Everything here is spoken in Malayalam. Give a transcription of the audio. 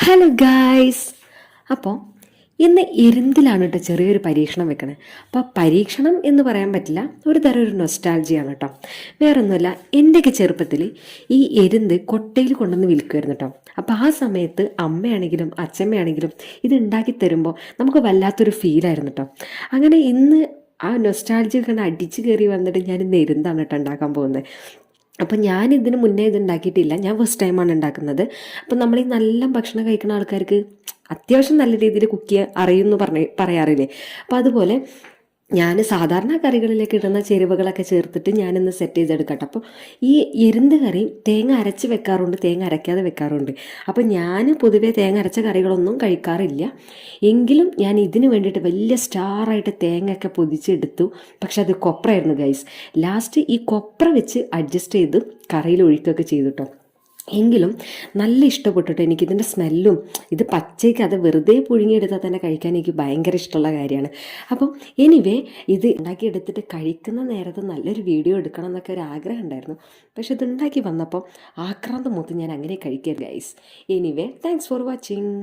Hello guys. അപ്പോൾ ഇന്ന് എരുന്തിലാണ് കേട്ടോ ചെറിയൊരു പരീക്ഷണം വെക്കണേ. അപ്പോൾ പരീക്ഷണം എന്ന് പറയാൻ പറ്റില്ല, ഒരു തരം ഒരു നൊസ്റ്റാൾജിയാണ് കേട്ടോ. വേറൊന്നുമല്ല, എൻ്റെയൊക്കെ ചെറുപ്പത്തിൽ ഈ എരുന്ത് കൊട്ടയിൽ കൊണ്ടുവന്ന് വിൽക്കുമായിരുന്നു കേട്ടോ. അപ്പോൾ ആ സമയത്ത് അമ്മയാണെങ്കിലും അച്ഛമ്മയാണെങ്കിലും ഇത് ഉണ്ടാക്കി തരുമ്പോൾ നമുക്ക് വല്ലാത്തൊരു ഫീലായിരുന്നു കേട്ടോ. അങ്ങനെ ഇന്ന് ആ നൊസ്റ്റാൾജി കണ്ട് അടിച്ചു കയറി വന്നിട്ട് ഞാൻ ഇന്ന് എരുന്താണ് കേട്ടോ ഉണ്ടാക്കാൻ പോകുന്നത്. അപ്പം ഞാൻ ഇതിന് മുന്നേ ഇത് ഉണ്ടാക്കിയിട്ടില്ല, ഞാൻ ഫസ്റ്റ് ടൈമാണ് ഉണ്ടാക്കുന്നത്. അപ്പം നമ്മൾ ഈ നല്ല ഭക്ഷണം കഴിക്കുന്ന ആൾക്കാർക്ക് അത്യാവശ്യം നല്ല രീതിയിൽ കുക്ക് ചെയ്യാൻ അറിയുമെന്ന് പറയാറില്ലേ. അപ്പം അതുപോലെ ഞാൻ സാധാരണ കറികളിലേക്ക് ഇടുന്ന ചേരുവകളൊക്കെ ചേർത്തിട്ട് ഞാനിന്ന് സെറ്റ് ചെയ്തെടുക്കട്ടെ. അപ്പോൾ ഈ എരുന്ത് കറി തേങ്ങ അരച്ച് വെക്കാറുണ്ട്, തേങ്ങ അരയ്ക്കാതെ വെക്കാറുണ്ട്. അപ്പോൾ ഞാൻ പൊതുവേ തേങ്ങ അരച്ച കറികളൊന്നും കഴിക്കാറില്ല. എങ്കിലും ഞാൻ ഇതിന് വേണ്ടിയിട്ട് വലിയ സ്റ്റാറായിട്ട് തേങ്ങയൊക്കെ പൊതിച്ചെടുത്തു. പക്ഷെ അത് കൊപ്രയായിരുന്നു ഗൈസ്. ലാസ്റ്റ് ഈ കൊപ്ര വെച്ച് അഡ്ജസ്റ്റ് ചെയ്ത് കറിയിൽ ഒഴിക്കുകയൊക്കെ ചെയ്തു കേട്ടോ. എങ്കിലും നല്ല ഇഷ്ടപ്പെട്ടിട്ട് എനിക്കിതിൻ്റെ സ്മെല്ലും ഇത് പച്ചയ്ക്ക് അത് വെറുതെ പുഴുങ്ങിയെടുത്താൽ തന്നെ കഴിക്കാൻ എനിക്ക് ഭയങ്കര ഇഷ്ടമുള്ള കാര്യമാണ്. അപ്പം എനിവേ ഇത് ഉണ്ടാക്കിയെടുത്തിട്ട് കഴിക്കുന്ന നേരത്ത് നല്ലൊരു വീഡിയോ എടുക്കണം എന്നൊക്കെ ഒരു ആഗ്രഹം ഉണ്ടായിരുന്നു. പക്ഷെ ഇത് ഉണ്ടാക്കി വന്നപ്പോൾ ആക്രാന്തം മൂത്ത് ഞാൻ അങ്ങനെ കഴിക്കരുത് guys. Anyway thanks for watching.